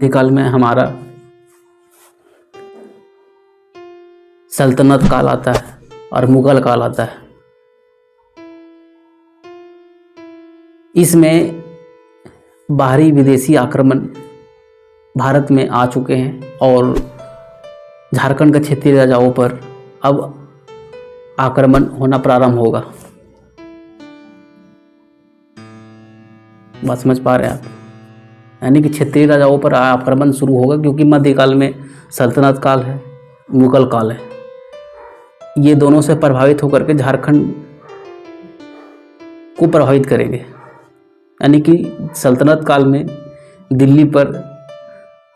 मध्यकाल में हमारा सल्तनत काल आता है और मुगल काल आता है। इसमें बाहरी विदेशी आक्रमण भारत में आ चुके हैं और झारखंड के क्षेत्रीय राजाओं पर अब आक्रमण होना प्रारंभ होगा। बात समझ पा रहे हैं आप? यानी कि क्षेत्रीय राजाओं पर आक्रमण शुरू होगा, क्योंकि मध्यकाल में सल्तनत काल है, मुगल काल है। ये दोनों से प्रभावित होकर के झारखंड को प्रभावित करेंगे। यानी कि सल्तनत काल में दिल्ली पर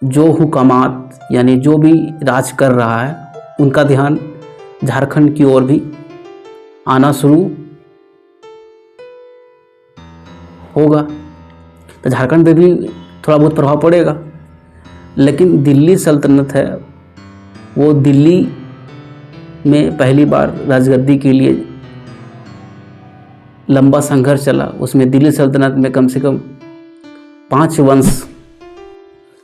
जो हुकामात यानी जो भी राज कर रहा है, उनका ध्यान झारखंड की ओर भी आना शुरू होगा। तो झारखंड पे भी थोड़ा बहुत प्रभाव पड़ेगा। लेकिन दिल्ली सल्तनत है, वो दिल्ली में पहली बार राजगद्दी के लिए लंबा संघर्ष चला। उसमें दिल्ली सल्तनत में कम से कम 5 वंश,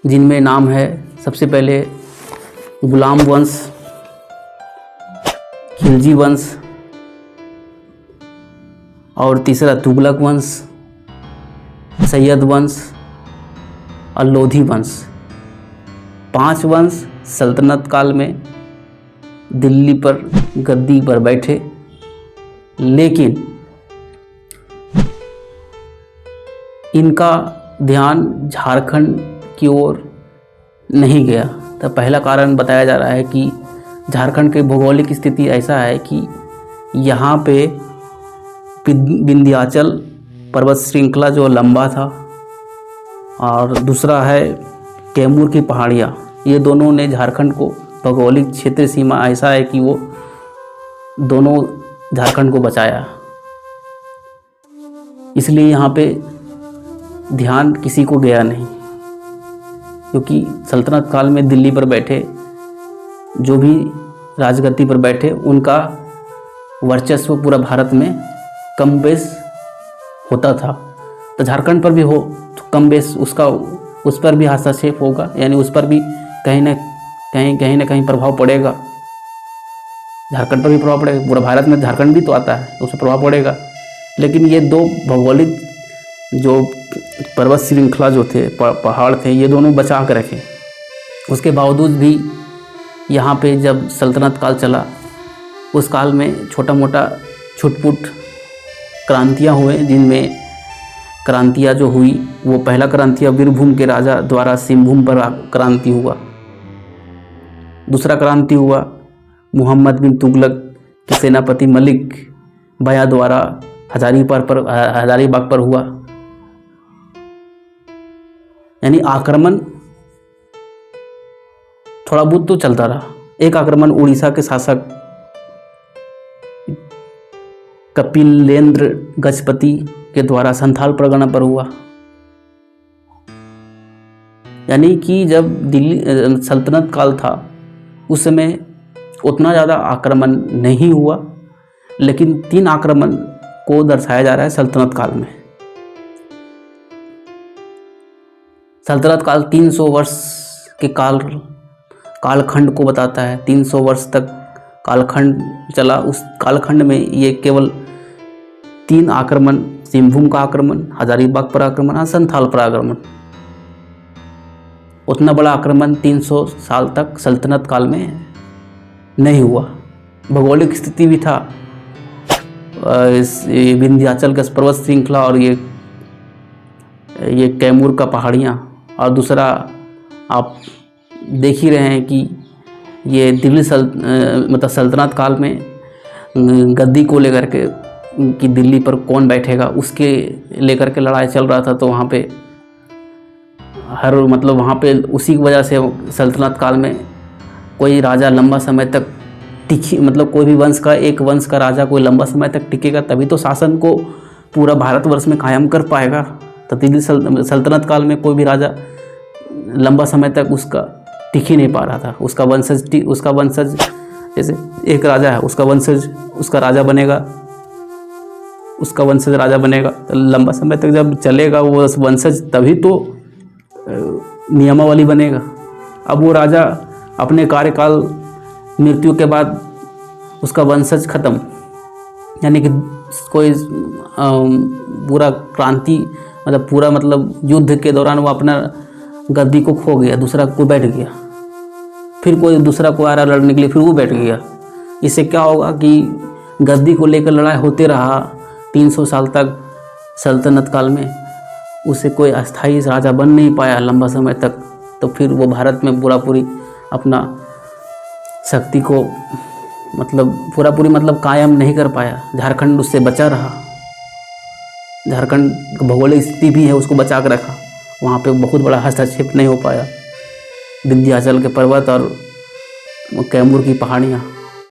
जिनमें नाम है सबसे पहले गुलाम वंश, खिलजी वंश, और तीसरा तुगलक वंश, सैयद वंश और लोधी वंश। 5 वंश सल्तनत काल में दिल्ली पर गद्दी पर बैठे, लेकिन इनका ध्यान झारखंड की ओर नहीं गया। तो पहला कारण बताया जा रहा है कि झारखंड की भौगोलिक स्थिति ऐसा है कि यहाँ पे विंध्याचल पर्वत श्रृंखला जो लंबा था, और दूसरा है कैमूर की पहाड़ियाँ। ये दोनों ने झारखंड को भौगोलिक क्षेत्र सीमा ऐसा है कि वो दोनों झारखंड को बचाया। इसलिए यहाँ पे ध्यान किसी को गया नहीं, क्योंकि सल्तनत काल में दिल्ली पर बैठे जो भी राजगद्दी पर बैठे, उनका वर्चस्व पूरा भारत में कम बेस होता था। तो झारखंड पर भी हो तो कम बेस उसका उस पर भी हस्तक्षेप होगा, यानी उस पर भी कहीं ना कहीं प्रभाव पड़ेगा। झारखंड पर भी प्रभाव पड़ेगा, पूरा भारत में झारखंड भी तो आता है, उस पर प्रभाव पड़ेगा। लेकिन ये दो भौगोलिक जो पर्वत श्रृंखला जो थे, पहाड़ थे, ये दोनों बचा कर रखे। उसके बावजूद भी यहाँ पे जब सल्तनत काल चला, उस काल में छोटा मोटा छुटपुट क्रांतियाँ हुए, जिनमें क्रांतियाँ जो हुई, वो पहला क्रांतियाँ वीरभूम के राजा द्वारा सिंहभूम पर क्रांति हुआ। दूसरा क्रांति हुआ मोहम्मद बिन तुगलक के सेनापति मलिक बया द्वारा हजारीबाग पर हुआ। यानी आक्रमण थोड़ा बहुत तो चलता रहा। एक आक्रमण उड़ीसा के शासक कपिलेंद्र गजपति के द्वारा संथाल परगना पर हुआ। यानी कि जब दिल्ली सल्तनत काल था, उस समय उतना ज़्यादा आक्रमण नहीं हुआ, लेकिन 3 आक्रमण को दर्शाया जा रहा है सल्तनत काल में। सल्तनत काल 300 वर्ष के कालखंड को बताता है। 300 वर्ष तक कालखंड चला। उस कालखंड में ये केवल 3 आक्रमण, सिंहभूम का आक्रमण, हजारीबाग पर आक्रमण और संथाल पर आक्रमण। उतना बड़ा आक्रमण 300 साल तक सल्तनत काल में नहीं हुआ। भौगोलिक स्थिति भी था, विंध्याचल का पर्वत श्रृंखला और ये कैमूर का पहाड़ियाँ, और दूसरा आप देख ही रहे हैं कि ये दिल्ली मतलब सल्तनत काल में गद्दी को लेकर के कि दिल्ली पर कौन बैठेगा, उसके लेकर के लड़ाई चल रहा था। तो वहाँ पे वहाँ पे उसी की वजह से सल्तनत काल में कोई राजा लंबा समय तक कोई भी एक वंश का राजा कोई लंबा समय तक टिकेगा, तभी तो शासन को पूरा भारतवर्ष में कायम कर पाएगा। तो दिल्ली सल्तनत काल में कोई भी राजा लंबा समय तक उसका टिक ही नहीं पा रहा था। उसका वंशज जैसे एक राजा है, उसका वंशज राजा बनेगा, तो लंबा समय तक जब चलेगा वो वंशज, तभी तो नियमावली बनेगा। अब वो राजा अपने कार्यकाल मृत्यु के बाद उसका वंशज खत्म, यानी कि कोई पूरा क्रांति मतलब पूरा मतलब युद्ध के दौरान वो अपना गद्दी को खो गया, दूसरा कोई बैठ गया, फिर कोई दूसरा को आ रहा लड़ने के लिए, फिर वो बैठ गया। इससे क्या होगा कि गद्दी को लेकर लड़ाई होते रहा 300 साल तक सल्तनत काल में, उससे कोई अस्थाई राजा बन नहीं पाया लंबा समय तक। तो फिर वो भारत में पूरी अपना शक्ति को पूरी कायम नहीं कर पाया। झारखंड उससे बचा रहा, झारखंड भौगोलिक स्थिति भी है उसको बचा कर रखा, वहाँ पे बहुत बड़ा हस्तक्षेप नहीं हो पाया। विंध्याचल के पर्वत और कैमूर की पहाड़ियाँ